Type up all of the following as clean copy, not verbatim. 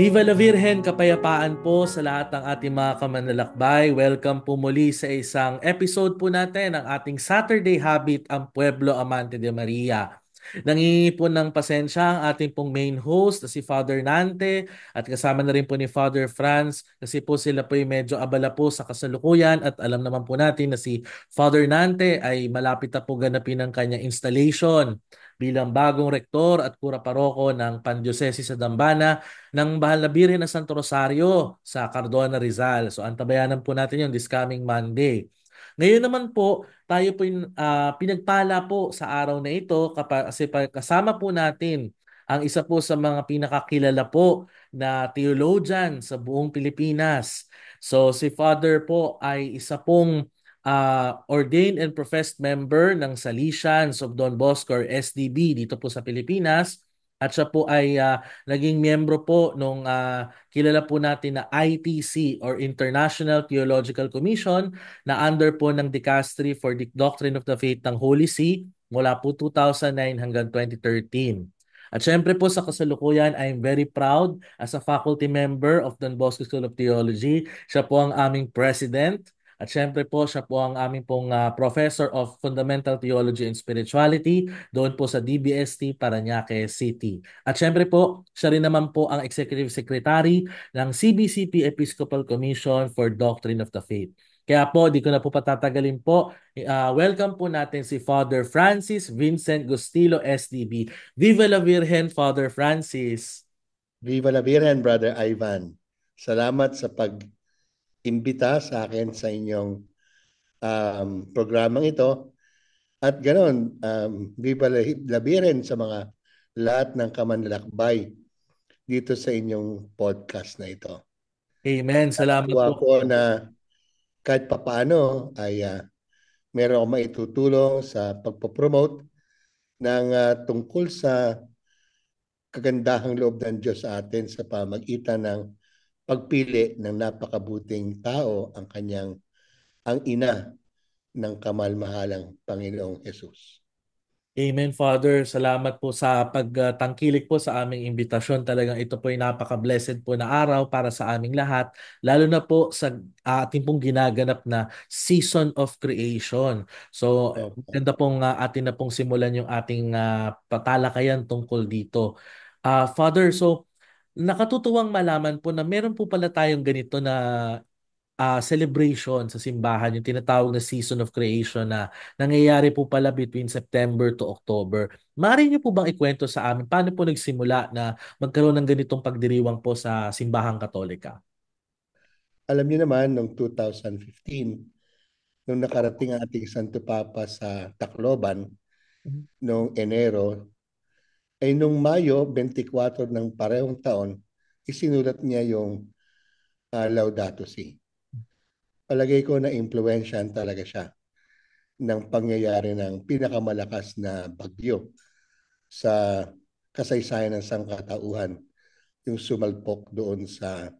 Viva la Virgen, kapayapaan po sa lahat ng ating mga kamanlalakbay. Welcome po muli sa isang episode po natin ng ating Saturday Habit, ang Pueblo Amante de Maria. Nangingi po ng pasensya ang ating pong main host na si Father Nante at kasama na rin po ni Father Franz kasi po sila po yung medyo abala po sa kasalukuyan at alam naman po natin na si Father Nante ay malapit na po ganapin ang kanyang installation bilang bagong rektor at kura paroko ng Pandiocese sa Dambana ng Mahal na Birhen ng Santo Rosario sa Cardona, Rizal. So antabayanan po natin yun this coming Monday. Ngayon naman po, tayo po pinagpala po sa araw na ito kasi kasama po natin ang isa po sa mga pinakakilala po na theologian sa buong Pilipinas. So si Father po ay isa pong ordained and professed member ng Salesians of Don Bosco or SDB dito po sa Pilipinas. At siya po ay naging miyembro po nung kilala po natin na ITC or International Theological Commission na under po ng Dicastery for the Doctrine of the Faith ng Holy See mula po 2009 hanggang 2013. At syempre po sa kasalukuyan, I'm very proud as a faculty member of Don Bosco School of Theology. Siya po ang aming president. At syempre po, siya po ang aming pong Professor of Fundamental Theology and Spirituality doon po sa DBST Parañaque City. At syempre po, siya rin naman po ang Executive Secretary ng CBCP Episcopal Commission for Doctrine of the Faith. Kaya po, di ko na po patatagalin po. Welcome po natin si Father Francis Vincent Gustilo, SDB. Viva la Virgen, Father Francis! Viva la Virgen, Brother Ivan. Salamat sa pag-imbita sa akin sa inyong programang ito. At ganoon, Viva la Virgen sa mga lahat ng kamanlalakbay dito sa inyong podcast na ito. Amen. Salamat Tuwa po. ko na kahit papaano ay meron akong maitutulong sa pagpopromote ng tungkol sa kagandahang loob ng Diyos sa atin sa pamagitan ng pagpili ng napakabuting tao ang ina ng kamalmahalang Panginoong Hesus. Amen, Father. Salamat po sa pagtangkilik po sa aming imbitasyon. Talagang ito po ay napaka-blessed po na araw para sa aming lahat, lalo na po sa ating pong ginaganap na season of creation. So, Okay. ganda pong atin na pong simulan yung ating patalakayan tungkol dito. Father, so nakatutuwang malaman po na meron po pala tayong ganito na celebration sa simbahan, yung tinatawag na Season of Creation na nangyayari po pala between September to October. Maaari niyo po bang ikwento sa amin paano po nagsimula na magkaroon ng ganitong pagdiriwang po sa simbahang Katolika? Alam niyo naman, noong 2015, nung nakarating ang ating Santo Papa sa Tacloban, noong Enero, ay nung Mayo 24 ng parehong taon, isinulat niya yung Laudato Si. Palagay ko na impluwensyahan talaga siya ng pangyayari ng pinakamalakas na bagyo sa kasaysayan ng sangkatauhan, yung sumalpok doon sa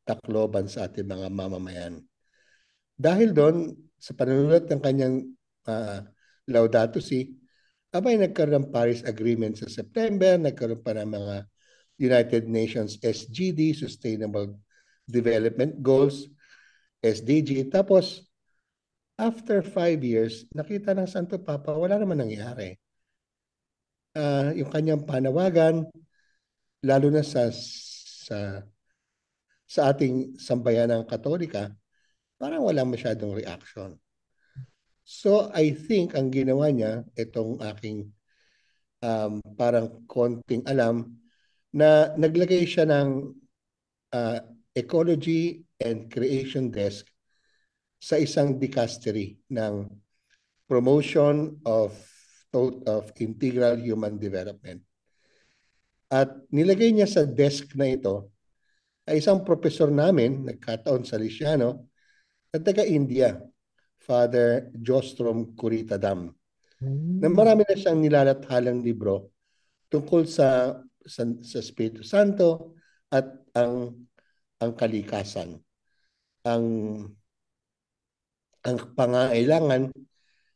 Tacloban sa ating mga mamamayan. Dahil doon, sa panunulat ng kanyang uh, Laudato Si, abay nagkaroon ng Paris Agreement sa September, nagkaroon pa ng mga United Nations SGD, Sustainable Development Goals, SDG. Tapos, after 5 years, nakita ng Santo Papa, wala naman nangyari. Yung kanyang panawagan, lalo na sa ating sambayanang Katolika, parang wala masyadong reaction. So I think ang ginawa niya, itong aking parang konting alam, na naglagay siya ng uh, Ecology and Creation Desk sa isang dicastery ng Promotion of Integral Human Development. At nilagay niya sa desk na ito ay isang profesor namin, nagkataon sa Salesiano, na taga-India, Father Jostrom Kuritadam, na Hmm. marami na siyang nilalathalang libro tungkol sa Espiritu Santo at ang kalikasan. Ang ang pangailangan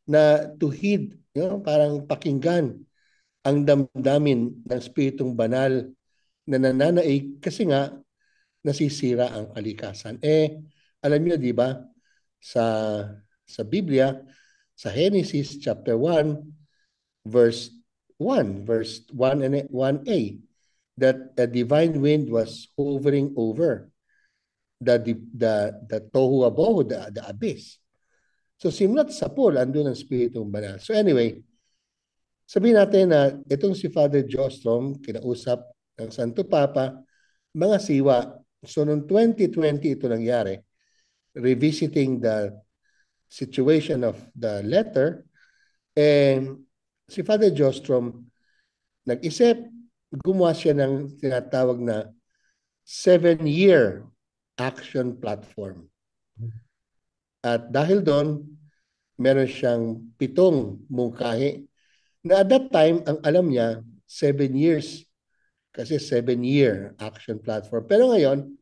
na tuhid, parang pakinggan ang damdamin ng Espiritong Banal na nananaig kasi nga nasisira ang kalikasan. Alam niyo, di ba, sa Biblia, sa Genesis chapter 1, verse 1 and 1a, that a divine wind was hovering over the tohu abohu, the abyss. So simula't sa pool, andun ang Spiritong Banal. So anyway, sabihin natin na itong si Father Jostrom, kinausap ng Santo Papa, mga siwa. So noong 2020 ito nangyari, revisiting the situation of the letter, and si Father Jostrom nag-isip, gumawa siya ng tinatawag na 7-year action platform. At dahil doon, meron siyang 7 mungkahi na at that time, ang alam niya, 7 years kasi 7-year action platform. Pero ngayon,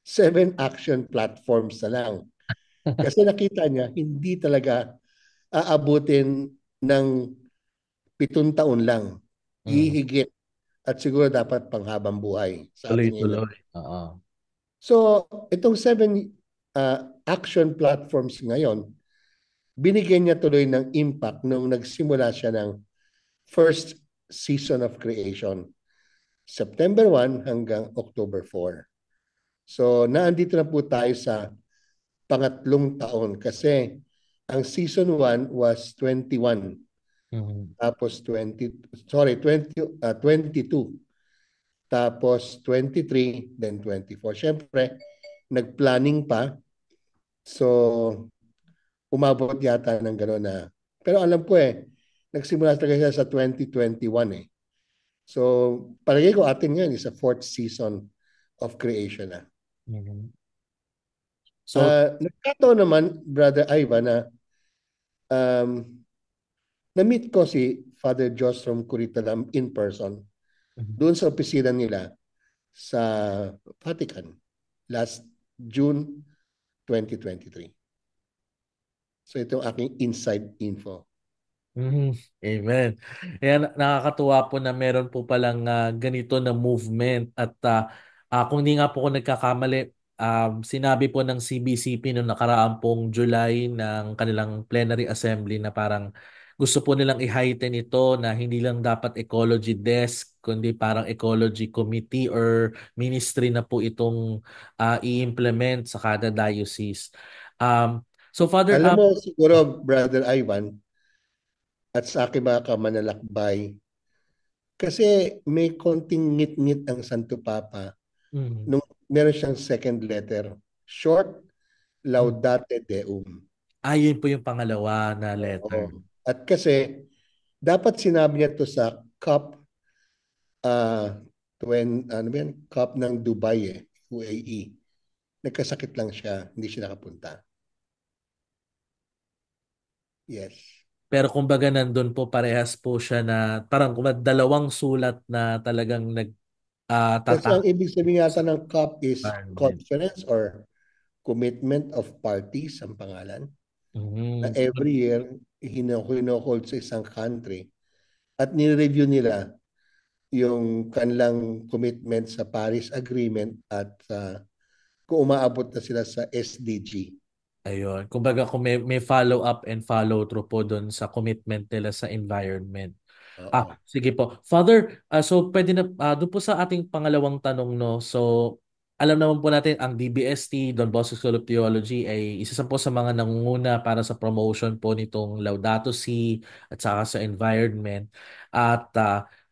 7 action platforms na lang. Kasi nakita niya, hindi talaga aabutin ng 7 taon lang. Mm. Hihigit at siguro dapat panghabang buhay sa ating ina. Tuloy-tuloy. Oo. So, itong 7 action platforms ngayon, binigyan niya tuloy ng impact nung nagsimula siya ng first season of creation. September 1 hanggang October 4. So, naandito na po tayo sa pangatlong taon kasi ang season 1 was 21. Mm. Tapos 22. Tapos 23, then 24. Siyempre, nag-planning pa. So, umabot yata ng gano'n na. Pero alam ko nagsimula talaga siya sa 2021 eh. So, palagay ko atin ngayon is a 4th season of creation na. Mm. So, Nagkataon naman, Brother Ivan, na na-meet ko si Father Jostrom Curitalam in person mhm. doon sa opisina nila sa Vatican last June 2023. So ito ang aking inside info. Amen. Ayan, nakakatuwa po na meron po palang ganito na movement at kung hindi nga po ako nagkakamali, sinabi po ng CBCP noong nakaraang pong July ng kanilang plenary assembly na parang gusto po nilang i-heighten ito na hindi lang dapat ecology desk kundi parang ecology committee or ministry na po itong i-implement sa kada diocese. So Father, Alam mo siguro, Brother Ivan, at sa aking mga kamanalakbay, kasi may konting ngit-ngit ang Santo Papa mm, nung meron siyang second letter. Short, mm. Laudate Deum. Yun po yung pangalawa na letter. Oo. At kasi, dapat sinabi niya to sa COP, ano ba yan? COP ng Dubai UAE. Nagkasakit lang siya, hindi siya nakapunta. Yes. Pero kumbaga nandun po parehas po siya na parang kumbaga dalawang sulat na talagang Kasi tatak ang ibig sabihin sa yata ng COP is environment. Conference or Commitment of Parties ang pangalan. Na Mm. every year, hinohold sa isang country at nire-review nila yung kanilang commitment sa Paris Agreement at kung umaabot na sila sa SDG. Ayun. Kumbaga kung may follow up and follow through po doon sa commitment nila sa environment. Oo. Sige po. Father, so pwede na doon po sa ating pangalawang tanong no. So alam naman po natin ang DBST, Don Bosco School of Theology ay isa po sa mga nangunguna para sa promotion po nitong Laudato Si at saka sa environment. At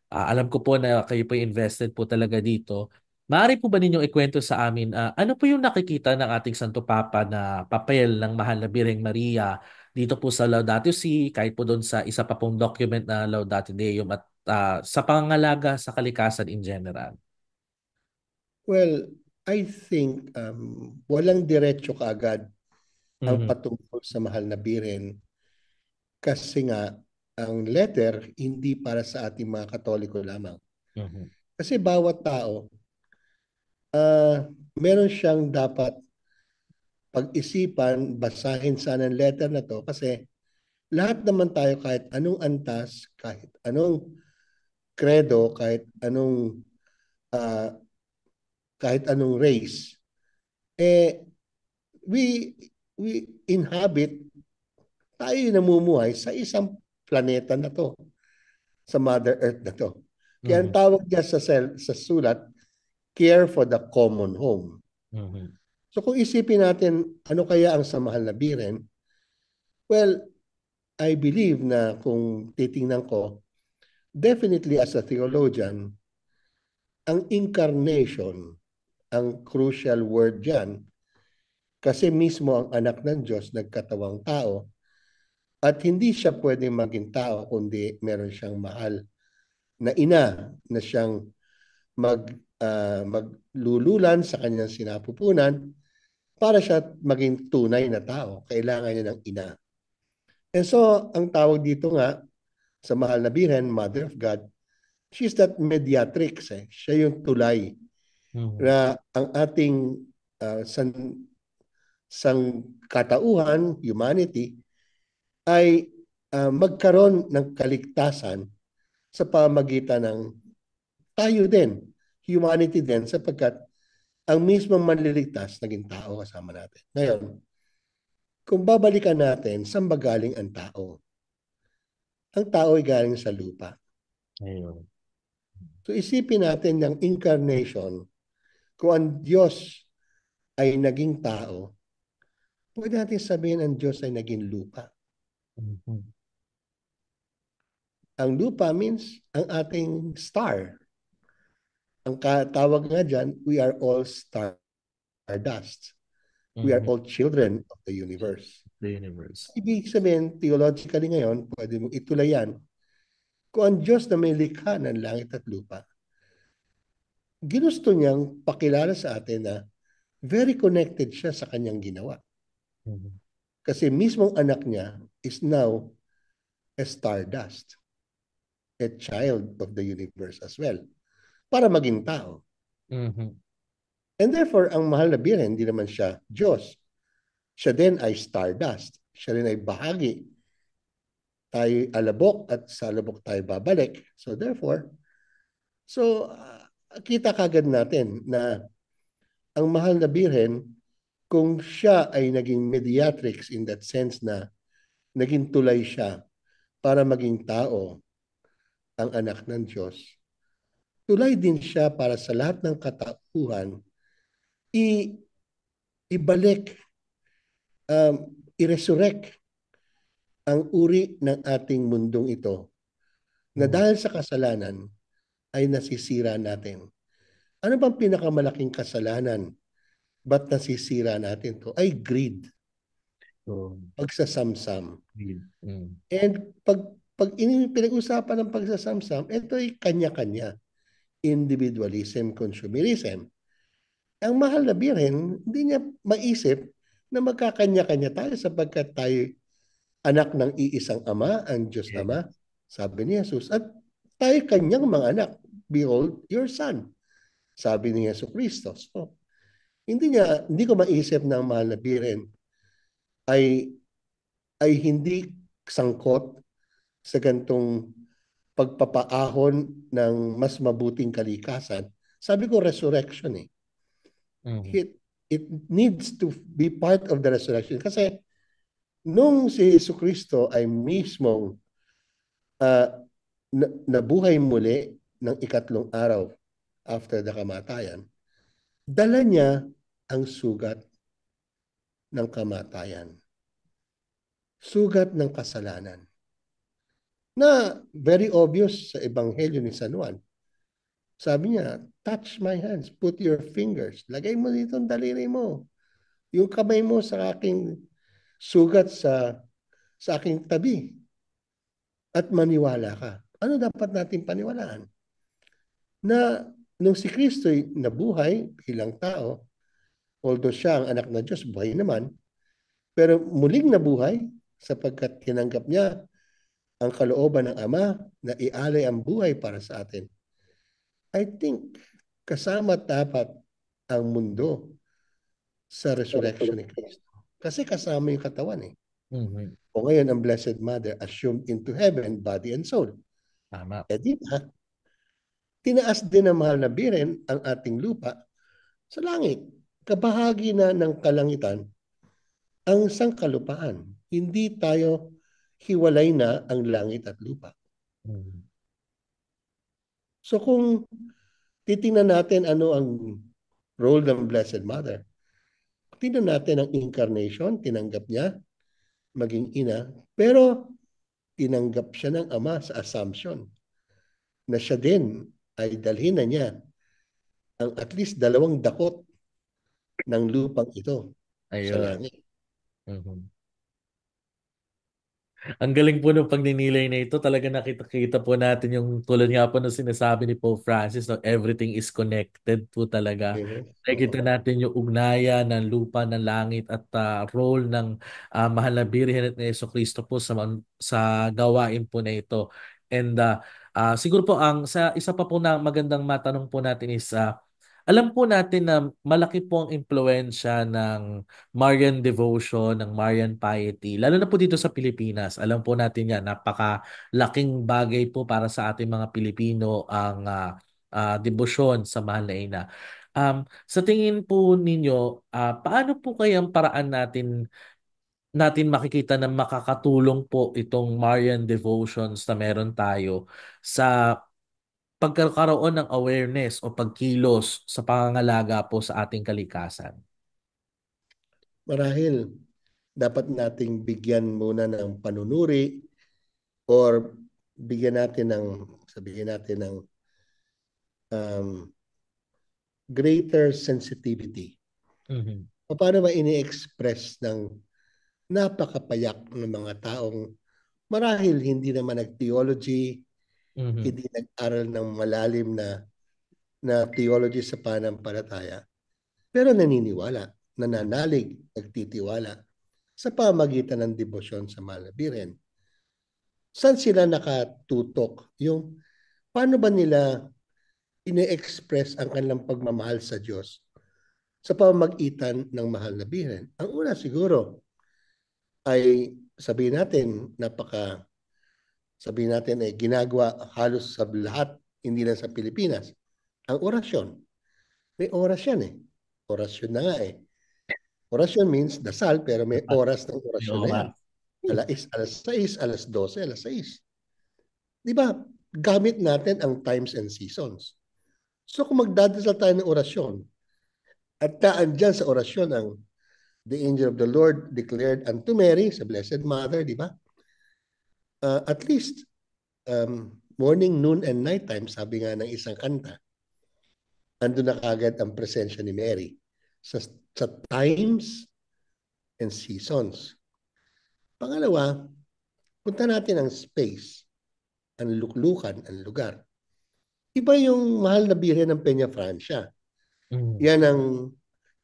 alam ko po na kayo po invested po talaga dito. Maaari po ba ninyong ikwento sa amin ano po yung nakikita ng ating Santo Papa na papel ng Mahal na Birheng Maria dito po sa Laudato Si, kahit po doon sa isa pa pong document na Laudato Deum at sa pangangalaga sa kalikasan in general. Well, I think walang diretso kaagad ang Mhm. patungkol sa Mahal na Biren kasi nga ang letter hindi para sa ating mga Katoliko lamang. Mhm. Kasi bawat tao meron siyang dapat pag-isipan, basahin sana ang letter na to kasi lahat naman tayo kahit anong antas, kahit anong credo, kahit anong kahit anong race, eh, we, we inhabit, tayo namumuhay sa isang planeta na to, sa Mother Earth na to. Kaya ang Mhm. tawag niya sa sulat, care for the common home. Mhm. So kung isipin natin, ano kaya ang samahal na biren? Well, I believe na kung titingnan ko, definitely as a theologian, ang incarnation, ang crucial word dyan, kasi mismo ang anak ng Diyos nagkatawang tao at hindi siya pwedeng maging tao kundi meron siyang mahal na ina na siyang maglululan sa kanyang sinapupunan para siya maging tunay na tao. Kailangan niya ng ina. And so, ang tawag dito nga sa mahal na Birhen, Mother of God, she's that mediatrix. Siya yung tulay Mhm. na ang ating uh, san, sang katauhan, humanity, ay magkaroon ng kaligtasan sa pamagitan ng tayo din, humanity din, sapagkat ang mismong manliligtas naging tao kasama natin. Ngayon, kung babalikan natin, saan ba galing ang tao? Ang tao ay galing sa lupa. Ayun. So isipin natin yung incarnation, kung ang Diyos ay naging tao, pwede natin sabihin ang Diyos ay naging lupa. Mhm. Ang lupa means ang ating star. Ang tawag nga dyan, we are all stardust. We are Mhm. all children of the universe. The universe. Ibig sabihin, theologically ngayon, pwede mong itulayan, kung ang Diyos na may likha ng langit at lupa, ginusto niyang pakilala sa atin na very connected siya sa kanyang ginawa. Mhm. Kasi mismong anak niya is now a stardust, a child of the universe as well, para maging tao. Mhm. And therefore, ang mahal na Birhen, hindi naman siya Diyos. Siya din ay stardust. Siya rin ay bahagi. Tayo alabok at sa alabok tayo babalik. So therefore, kita kagad natin na ang mahal na Birhen, kung siya ay naging mediatrix in that sense na naging tulay siya para maging tao ang anak ng Diyos, tulay din siya para sa lahat ng katauhan i ibalik, i-resurrect ang uri ng ating mundong ito na Mhm. dahil sa kasalanan ay nasisira natin. Ano bang pinakamalaking kasalanan? Ba't nasisira natin to? Ay greed, So, pagsasamsam. mm. And pag pinag-usapan ng pagsasamsam, ito ay kanya-kanya. Individualism, consumerism. Ang mahal na Birhen, hindi niya maisip na magkakanya-kanya tayo sapagkat tayo anak ng iisang ama, ang Diyos Yes. Ama, sabi ni Jesus. At tayo kanyang mga anak. Behold, your son. Sabi ni Yesu Cristo. So, hindi ko maisip na ang mahal na Birhen ay, ay hindi sangkot sa gantong pagpapaahon ng mas mabuting kalikasan. Sabi ko, resurrection eh. Mhm. It needs to be part of the resurrection. Kasi nung si Yesu Cristo ay mismong uh, nabuhay muli ng ikatlong araw after the kamatayan, dala niya ang sugat ng kamatayan. Sugat ng kasalanan. Na very obvious sa Ebanghelyo ni San Juan. Sabi niya, touch my hands, put your fingers, lagay mo dito ang daliri mo. Yung kamay mo sa aking sugat sa aking tabi at maniwala ka. Ano dapat natin paniwalaan? Na nung si Kristo ay nabuhay bilang tao, although siya ang anak ng Diyos, buhay naman, pero muling nabuhay sapagkat tinanggap niya ang kalooban ng Ama na ialay ang buhay para sa atin. I think kasama dapat ang mundo sa resurrection ni Kristo. Kasi kasama yung katawan eh. Mhm. O ngayon, ang Blessed Mother assumed into heaven, body and soul. Tama. E di ba, tinaas din ng mahal na Birhen ang ating lupa Sa langit, kabahagi na ng kalangitan ang sangkalupaan. Hindi tayo hiwalay na ang langit at lupa. Mhm. So kung titingnan natin ano ang role ng Blessed Mother, tingnan natin ang incarnation, tinanggap niya maging ina, pero tinanggap siya ng ama sa assumption na siya din ay dalhin na niya ang at least dalawang dakot ng lupang ito sa Ayun. langit. Mhm. Ang galing po ng pagninilay na ito. Talaga nakita-kita po natin yung tulad nga po ng sinasabi ni Pope Francis, no, everything is connected po talaga. Amen. Oo. Nakikita natin yung ugnayan ng lupa, ng langit at role ng mahal na Birhen at ni Jesucristo po sa gawain po na ito. And siguro po sa isa pa po na magandang matanong po natin is alam po natin na malaki po ang impluensya ng Marian devotion, ng Marian piety, lalo na po dito sa Pilipinas. Alam po natin yan, napakalaking bagay po para sa ating mga Pilipino ang debosyon sa Mahal na Ina. Sa tingin po ninyo, paano po kayang paraan natin makikita na makakatulong po itong Marian devotions na meron tayo sa pagkakaroon ng awareness o pagkilos sa pangangalaga po sa ating kalikasan? Marahil dapat nating bigyan muna ng panunuri or bigyan natin ng, sabihin natin ng um, greater sensitivity. Mhm. Paano ba ini-express ng napakapayak ng mga taong marahil hindi naman nag-theology, Mhm. hindi nag-aral ng malalim na theology sa pananampalataya, pero naniniwala, nananalig, nagtitiwala sa pamagitan ng debosyon sa Mahal na Birhen. Saan sila nakatutok? Yung paano ba nila ine-express ang kanilang pagmamahal sa Diyos sa pamamagitan ng Mahal na Birhen? Ang una siguro ay sabihin natin ay ginagawa halos sa lahat, hindi lang sa Pilipinas. Ang orasyon. May oras yan eh. Orasyon na nga eh. Orasyon means dasal, pero may Dapat oras ng may orasyon na yan. oras. Alas 6, alas 12, alas 6. Di ba? Gamit natin ang times and seasons. So kung magdadasal tayo ng orasyon, at taan dyan sa orasyon ang the angel of the Lord declared unto Mary, sa Blessed Mother, di ba? At least, morning, noon, and nighttime, sabi nga ng isang kanta, ando na kagad ang presensya ni Mary sa times and seasons. Pangalawa, punta natin ang space, ang luklukan, ang lugar. Iba yung mahal na birhen ng Peña Francia. Mhm. Yan ang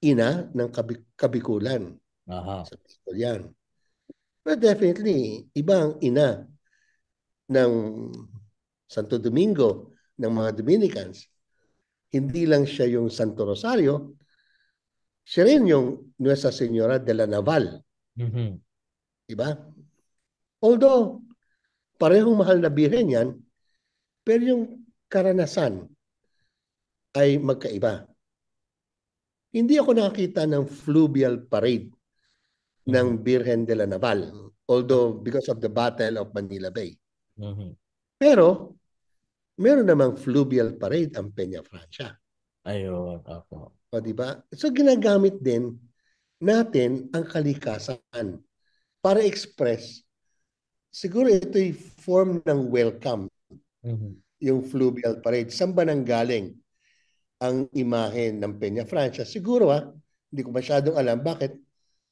ina ng kabikulan Aha. sa Bicol yan. But definitely, iba ang ina ng Santo Domingo, ng mga Dominicans. Hindi lang siya yung Santo Rosario, siya rin yung Nuestra Señora de la Naval. Mhm. Diba? Although, parehong mahal na birhen yan, pero yung karanasan ay magkaiba. Hindi ako nakakita ng fluvial parade ng Mhm. Birhen de la Naval, although because of the Battle of Manila Bay. Mhm. Pero, meron namang fluvial parade ang Peña Francia. Ayun, opo. O, di ba? So, ginagamit din natin ang kalikasan para express. Siguro ito'y form ng welcome, Mhm. yung fluvial parade. Saan ba nang galing ang imahe ng Peña Francia? Siguro hindi ko masyadong alam bakit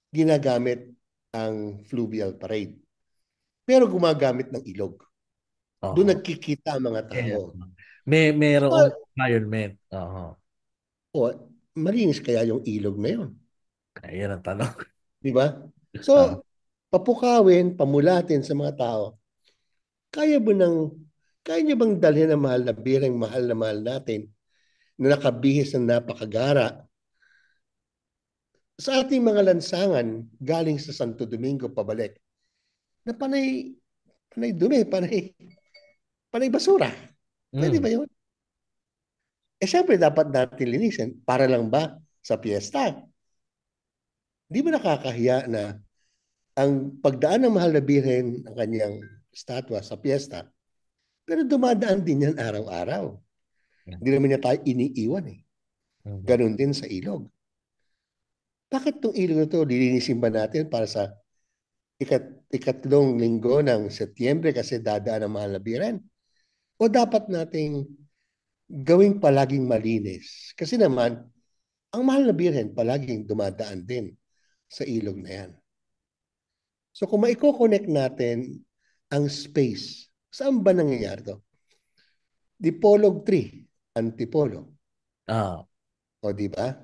ginagamit ang fluvial parade. Pero gumagamit ng ilog. Doon Oho. nagkikita ang mga Yes. tao. Mayroong So, environment. Oho. malinis kaya yung ilog na yun. Ayun ang tanong. Di ba? So, Ah. papukawin, pamulatin sa mga tao. Kaya ba nang, kaya niya bang dalhin ang mahal na birang mahal natin na nakabihis ng napakagara sa ating mga lansangan galing sa Santo Domingo pabalik na panay dumi, panay basura. Pwede Mm. ba yun? Siyempre dapat natin linisin. Para lang ba? sa piyesta. Di ba nakakahiya na ang pagdaan ng mahal na birhen ng kanyang statwa sa piyesta, pero dumadaan din yan araw-araw. Hindi naman niya tayo iniiwan eh. Mhm. Ganon din sa ilog. Bakit itong ilog na ito, lilinisin ba natin para sa ikatlong linggo ng Setyembre kasi dadaan ang mahal na birhen? O dapat nating gawing palaging malinis? Kasi naman, ang mahal na birhen palaging dumadaan din sa ilog na yan. So kung maiko-connect natin ang space, saan ba nangyayari to? Dipolog tree, antipolo. Ah. O di ba?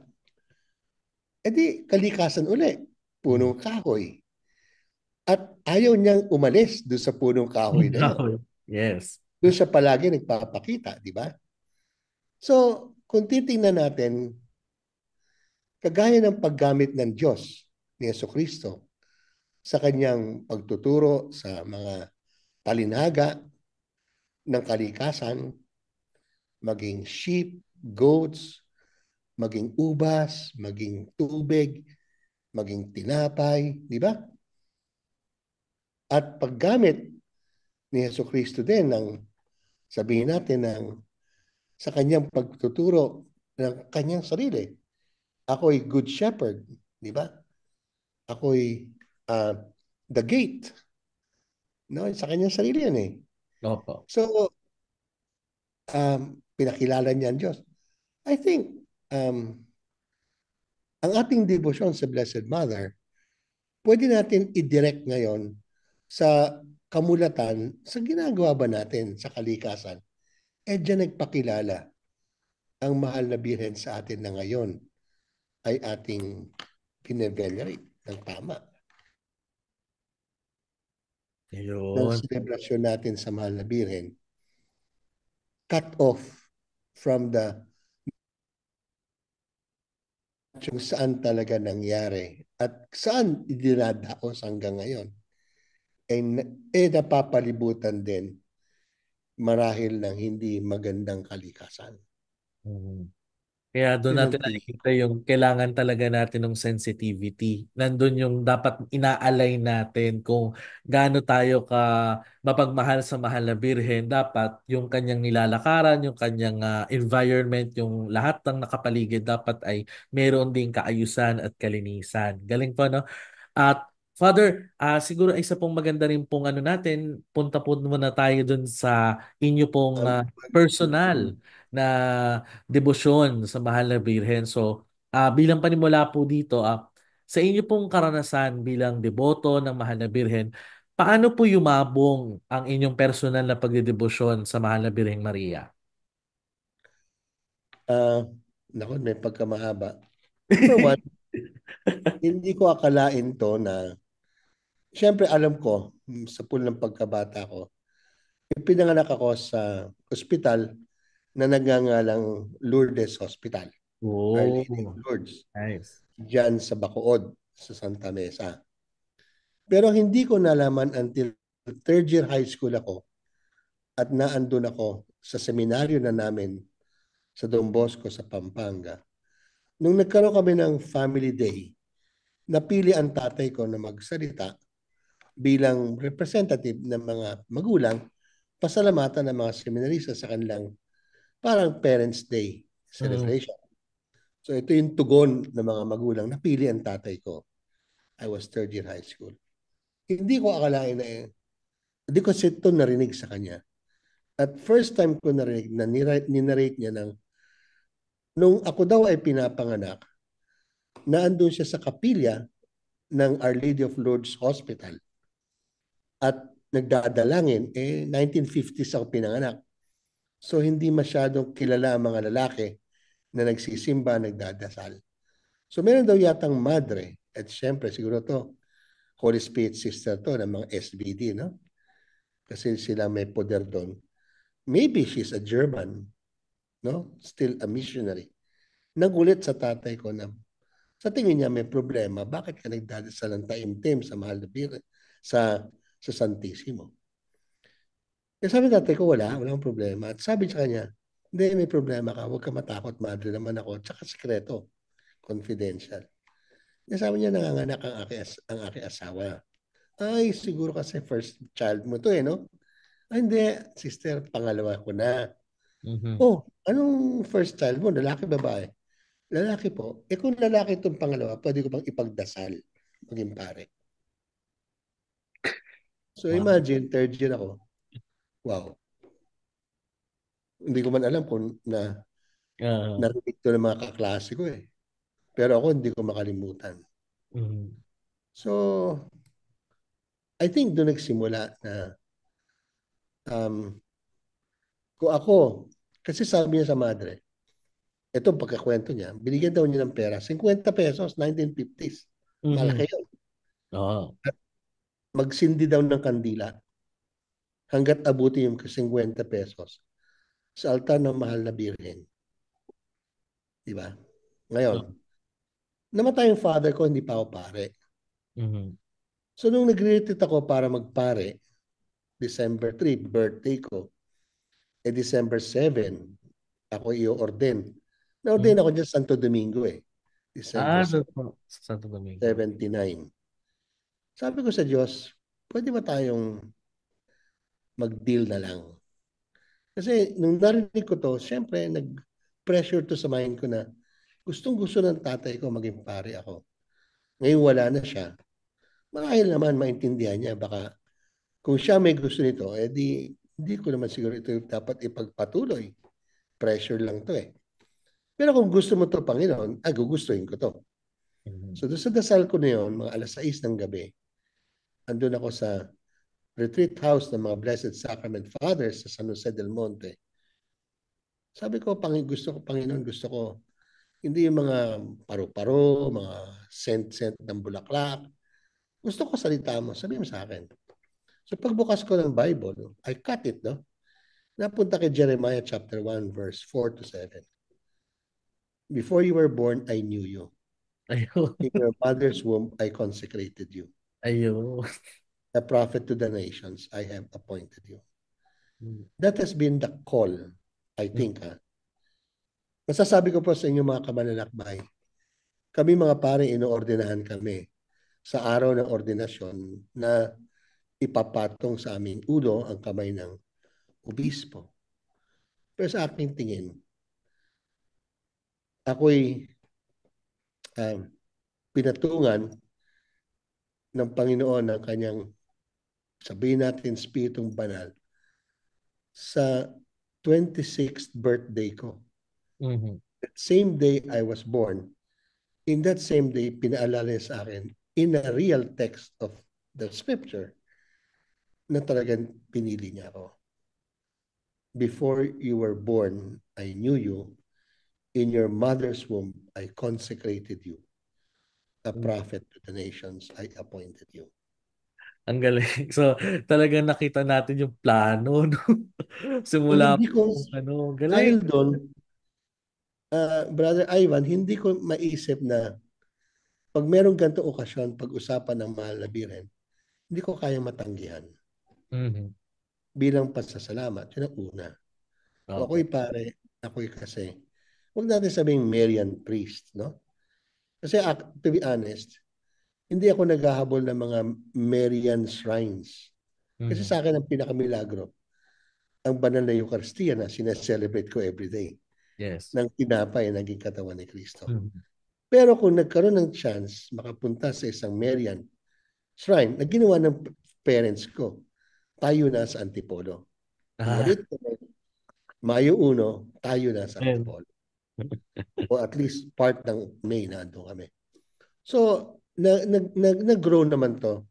E di kalikasan uli, Mhm. punong kahoy. At ayaw niyang umalis doon sa punong kahoy na yun. Yes. Doon siya palagi nagpapakita, di ba? So, kung titingnan natin, kagaya ng paggamit ng Diyos ni Jesucristo sa kanyang pagtuturo sa mga talinaga ng kalikasan, maging sheep, goats, maging ubas, maging tubig, maging tinapay, di ba? At paggamit ni Jesucristo din ng sabihin natin ng sa kanyang pagtuturo ng kanyang sarili. Ako'y good shepherd, di ba? Ako'y uh, the gate. No? Sa kanyang sarili yan eh. Opo. So, pinakilala niya ang Diyos. I think ang ating devotion sa Blessed Mother, pwede natin i-direct ngayon sa kamulatan sa ginagawa ba natin sa kalikasan. Eh dyan nagpakilala ang mahal na birhen sa atin na ngayon ay ating pinevenerate ng tama. Ng Ayun. selebrasyon natin sa mahal na birhen, cut off from the kung saan talaga nangyari at saan idinadaos hanggang ngayon napapalibutan din marahil ng hindi magandang kalikasan. Mhm. Kaya doon Yun ang natin tingin. nakikita yung kailangan talaga natin ng sensitivity. Nandun yung dapat inaalay natin kung gaano tayo ka mapagmahal sa mahal na birhen. Dapat yung kanyang nilalakaran, yung kanyang environment, yung lahat ng nakapaligid dapat ay meron ding kaayusan at kalinisan. Galing po, no? At Father, siguro isa pong maganda rin pong ano natin, punta po muna tayo dun sa inyo pong Um, personal na debosyon sa Mahal na Birhen. So, bilang panimula po dito, sa inyo pong karanasan bilang deboto ng Mahal na Birhen, paano po yumabong ang inyong personal na pagdedebosyon sa Mahal na Birheng Maria? uh, naku, may pagkamahaba. Number one, hindi ko akalain to na, siyempre alam ko, sa pool ng pagkabata ko, pinanganak ako sa ospital na nagngangalang Lourdes Hospital, Our Lady of Oh, Lourdes, nice. dyan sa Bacood, sa Santa Mesa. Pero hindi ko nalaman until third year high school ako at naandun ako sa seminaryo na namin sa Don Bosco sa Pampanga. Nung nagkaroon kami ng family day, napili ang tatay ko na magsalita bilang representative ng mga magulang, pasalamatan ng mga seminarista sa kanilang parang Parents' Day Mm. celebration. So ito yung tugon ng mga magulang, napili ang tatay ko. I was third year high school. Hindi ko akalain na hindi ko ito narinig sa kanya. At first time ko narinig na ninarate niya ng nung ako daw ay pinapanganak, naandun siya sa kapilya ng Our Lady of Lourdes Hospital at nagdadalangin, 1950s ako pinanganak. So hindi masyadong kilala ang mga lalaki na nagsisimba, nagdadasal. So meron daw yatang madre, at syempre siguro to, Holy Spirit sister to ng mga SBD, no? Kasi sila may poder doon. Maybe she's a German, no? Still a missionary. Nagulit sa tatay ko na sa tingin niya may problema. Bakit ka nagdadasal ng taimtim sa mahal na Birhen, sa Santissimo? Eh sabi ng tatay ko, walang problema. At sabi sa kanya, hindi, may problema ka. Huwag ka matakot, madre naman ako. Tsaka sikreto. confidential. Sabi niya, nanganganak ang aking asawa. Ay, siguro kasi first child mo to no? Ay, hindi, sister, pangalawa ko na. Mhm. Oh, anong first child mo? Lalaki, babae? Lalaki po. Kung lalaki itong pangalawa, pwede ko bang ipagdasal maging pare? So Wow. imagine, third year ako. Wow. Hindi ko man alam kung Ah, narinig to ng mga kaklase ko eh. Pero ako hindi ko makalimutan. mhm. So, I think doon nagsimula na um, kung ako, kasi sabi niya sa madre, ito pagkakwento niya, binigyan daw niya ng pera, 50 pesos, 1950s. Mhm. Malaki yun. Oo. At magsindi daw ng kandila hanggat abuti yung 50 pesos sa altar ng mahal na birhen. Di ba? Ngayon, namatay yung father ko, hindi pa ako pare. Mhm. So, nung nag-retreat ako para magpare, December 3, birthday ko, December 7, ako i-orden. Na-orden Mhm. ako dyan sa Santo Domingo December Doon po sa Santo Domingo. 79. Sabi ko sa Diyos, pwede ba tayong mag-deal na lang? Kasi nung narinig ko to, syempre nag-pressure to sa mind ko na gustong gusto ng tatay ko maging pare ako. Ngayon wala na siya. Marahil naman maintindihan niya, baka kung siya may gusto nito, di ko naman siguro ito dapat ipagpatuloy. Pressure lang to Pero kung gusto mo to, Panginoon, gugustuhin ko to. Mhm. So doon sa dasal ko na yun, mga alas 6 ng gabi, andun ako sa retreat house ng mga Blessed Sacrament Fathers sa San Jose del Monte. Sabi ko, gusto ko, Panginoon, gusto ko, hindi yung mga paru-paro, mga scent-scent ng bulaklak. Gusto ko salita mo, sabi mo sa akin. So pagbukas ko ng Bible, I cut it, no? Napunta kay Jeremiah chapter 1, verse 4 to 7. Before you were born, I knew you. Ayun. In your mother's womb, I consecrated you. Ayun. A prophet to the nations, I have appointed you. Mhm. That has been the call, I think. Masasabi ko po sa inyo mga kamanlalakbay, kami mga pare, inoordinahan kami sa araw ng ordinasyon na ipapatong sa aming ulo ang kamay ng obispo. Pero sa aking tingin, ako'y um, pinatungan ng Panginoon ng kanyang, sabihin natin, Spiritong Banal sa 26th birthday ko. Mhm. That same day I was born, in that same day, pinaalala sa akin in a real text of the scripture na talagang pinili niya ako. Before you were born, I knew you. In your mother's womb, I consecrated you. A prophet to the nations, I appointed you. Ang galing. So, talagang nakita natin yung plano, no? So, Simula hindi po, ko, galing. dahil doon, Brother Ivan, hindi ko maisip na pag merong ganito okasyon, pag-usapan ng mahal na biren, hindi ko kaya matanggihan. Mhm. Bilang pasasalamat, yun ang una. Kung ako'y Opo. pare, ako'y kasi, huwag natin sabing Marian priest, no? Kasi to be honest, hindi ako naghahabol ng mga Marian shrines. Kasi Mhm. sa akin ang pinakamilagro, ang banal na Eucharistia na sineselebrate ko everyday Yes. ng tinapay na naging katawan ni Kristo. Mhm. Pero kung nagkaroon ng chance makapunta sa isang Marian shrine na ginawa ng parents ko, tayo na sa Antipolo. Ah, Ulit, Mayo 1, tayo na sa ayun. Antipolo. O at least part ng May na doon kami. So, nag-grow naman to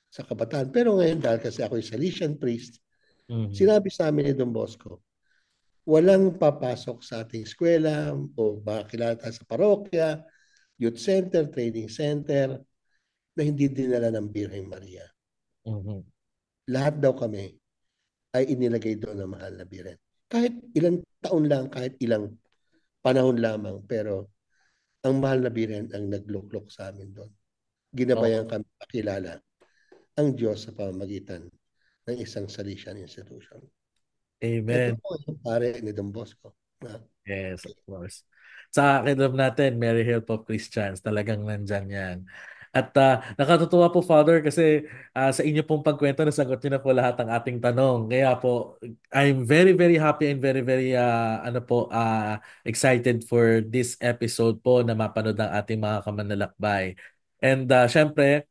sa kabataan. Pero ngayon, dahil kasi ako yung Salesian priest, Mhm. sinabi sa amin ni Don Bosco, walang papasok sa ating eskwela o makakilala sa parokya, youth center, training center, na hindi dinala ng Birheng Maria. Mhm. Lahat daw kami ay inilagay doon ng mahal na Birhen. Kahit ilang taon lang, kahit ilang panahon lamang, pero ang mahal na Birhen ang nagluklok sa amin doon. Oo. Ginabayan kami pakilala ang Diyos sa pamamagitan ng isang Salesian institution. Ito Amen. po yung pare ni Don Bosco. Yes, of course. Sa kingdom natin, Mary Help of Christians, talagang nandyan yan. At nakatutuwa po, Father, kasi sa inyo pong pagkwento, nasagot niyo na po lahat ng ating tanong. Kaya po, I'm very, very happy and very, very excited for this episode po na mapanood ng ating mga kamanlalakbay. And syempre,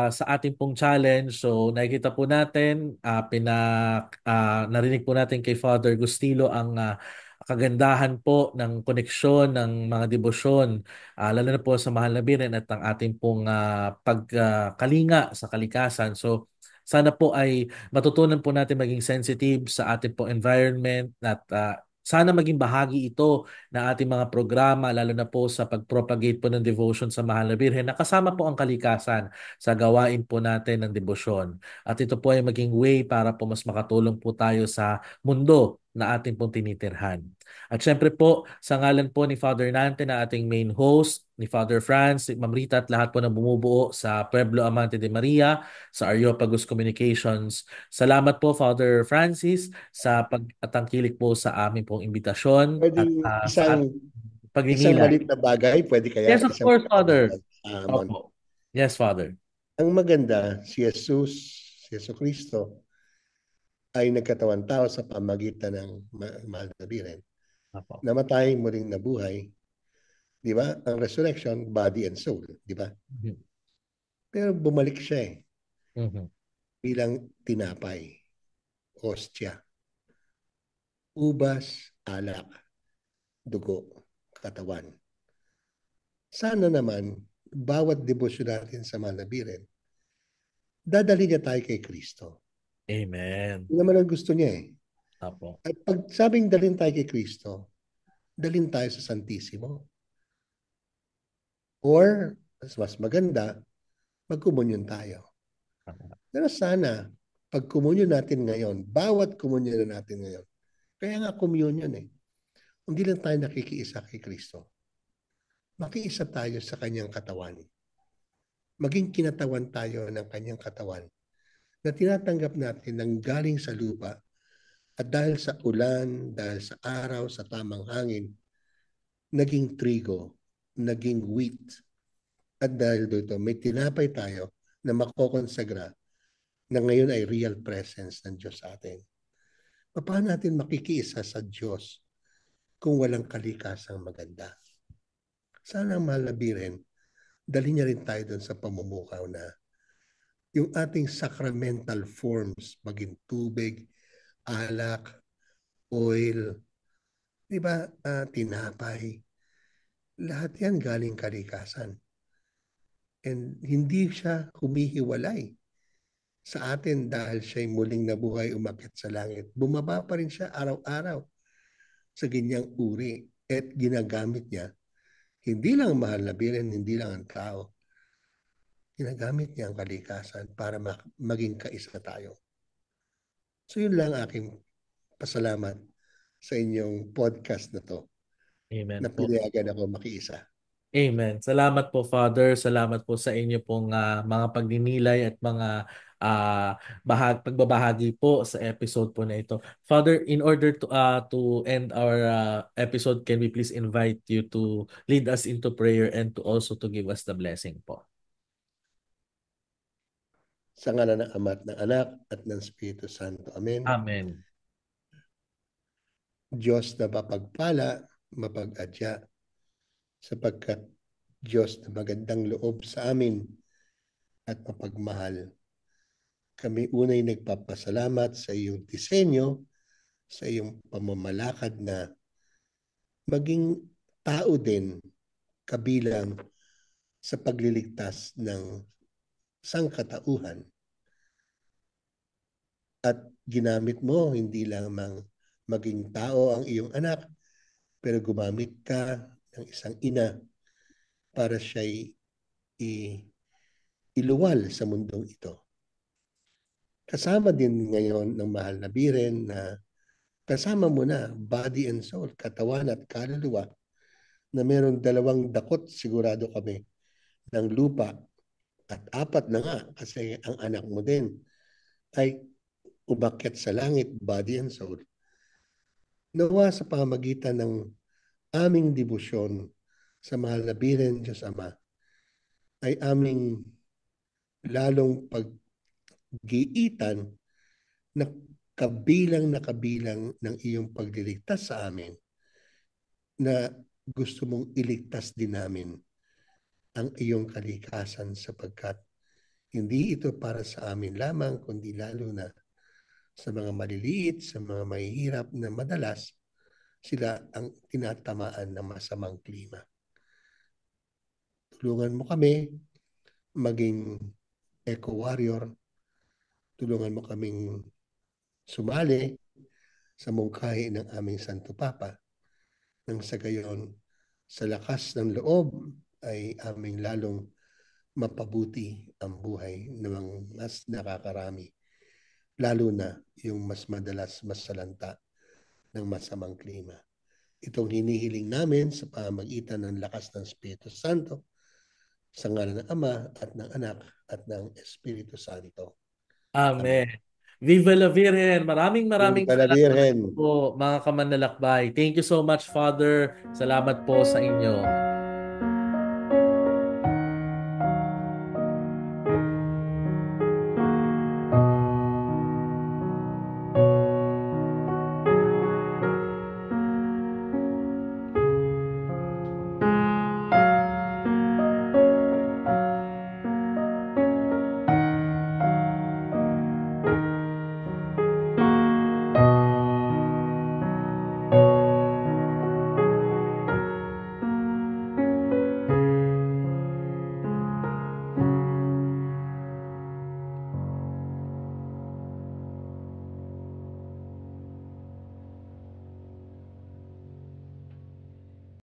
sa ating pong challenge, so nakikita po natin, narinig po natin kay Father Gustilo ang kagandahan po ng koneksyon ng mga debosyon, lalo na po sa Mahal na Biren at ang ating pong pagkalinga sa kalikasan. So sana po ay matutunan po natin maging sensitive sa ating pong environment at sana maging bahagi ito na ating mga programa, lalo na po sa pag-propagate po ng devotion sa Mahal na Birhen, na kasama po ang kalikasan sa gawain po natin ng debosyon. At ito po ay maging way para po mas makatulong po tayo sa mundo na ating pong tinitirhan. At syempre po, sa ngalan po ni Father Nante na ating main host, ni Father Franz, si Ma'am Rita at lahat po na bumubuo sa Pueblo Amante de Maria, sa Areopagus Communications. Salamat po, Father Francis, sa pagtangkilik po sa aming pong imbitasyon at Pwedeng sa isang pagninilay. malit na bagay, pwede kaya Yes, of isang course, malit na Father. bagay. Mon. Opo. Yes, Father. Ang maganda, si Yesu Cristo, ay nagkatawan tao sa pamagitan ng mahal na biren. Opo. Namatay, muling nabuhay. Di ba? Ang resurrection, body and soul. Di ba? Mhm. Pero bumalik siya Mhm. bilang tinapay, hostya, ubas, alak, dugo, katawan. Sana naman, bawat debosyon natin sa mahal na biren, dadali niya tayo kay Kristo. Amen. Yun naman ang gusto niya Opo. At pag sabing dalhin tayo kay Kristo, dalhin tayo sa Santissimo. Or, mas maganda, magkomunyon tayo. Pero sana, pag komunyon natin ngayon, bawat komunyon na natin ngayon, kaya nga communion hindi lang tayo nakikiisa kay Kristo. Makiisa tayo sa kanyang katawan. Maging kinatawan tayo ng kanyang katawan na tinatanggap natin ng galing sa lupa at dahil sa ulan, dahil sa araw, sa tamang hangin, naging trigo, naging wheat. At dahil dito, may tinapay tayo na makokonsagra na ngayon ay real presence ng Diyos sa atin. Paano natin makikiisa sa Diyos kung walang kalikasang maganda? Sana ang mahal na biren, dali niya rin tayo doon sa pamumukaw na yung ating sacramental forms, maging tubig, alak, oil, di ba, tinapay, lahat yan galing kalikasan. And hindi siya humihiwalay sa atin dahil siya'y muling nabuhay, umakyat sa langit. Bumaba pa rin siya araw-araw sa ganyang uri at ginagamit niya. Hindi lang mahal na biren, hindi lang ang tao. Ginagamit niya ang kalikasan para maging kaisa tayo. So yun lang aking pasalamat sa inyong podcast na to Amen na po. pinayagan ako makiisa. Amen. Salamat po, Father. Salamat po sa inyo pong mga pagninilay at mga pagbabahagi po sa episode po na ito. Father, in order to end our episode, can we please invite you to lead us into prayer and to also to give us the blessing po? Sa ngalan ng Ama at ng Anak at ng Espiritu Santo. Amen. Amen. Diyos na mapagpala, mapag-adya, sapagkat Diyos na magandang loob sa amin at mapagmahal. Kami unay nagpapasalamat sa iyong disenyo, sa iyong pamamalakad na maging tao din kabilang sa pagliligtas ng sangkatauhan. At ginamit mo hindi lang maging tao ang iyong anak, pero gumamit ka ng isang ina para siya'y iluwal sa mundong ito. Kasama din ngayon ng mahal na biren na kasama mo na body and soul, katawan at kaluluwa na meron 2 dakot sigurado kami ng lupa at 4 na nga kasi ang anak mo din ay umakyat sa langit, body and soul. Nawa sa pamagitan ng aming debosyon sa mahal na Birhen Diyos Ama ay aming lalong paggiitan na kabilang ng iyong pagliligtas sa amin na gusto mong iligtas din namin ang iyong kalikasan sapagkat hindi ito para sa amin lamang kundi lalo na sa mga maliliit, sa mga mahihirap na madalas sila ang tinatamaan ng masamang klima. Tulungan mo kami maging eco-warrior. Tulungan mo kaming sumali sa mungkahi ng aming Santo Papa nang sa gayon sa lakas ng loob ay aming lalong mapabuti ang buhay ng mas nakakarami, lalo na yung mas madalas masalanta ng masamang klima. Itong hinihiling namin sa pamagitan ng lakas ng Espiritu Santo, sa ngalan ng Ama at ng Anak at ng Espiritu Santo. Amen. Amen. Viva la Virgen! Maraming maraming Viva la salamat Virgen! po mga kamanlalakbay. Thank you so much, Father. Salamat po sa inyo.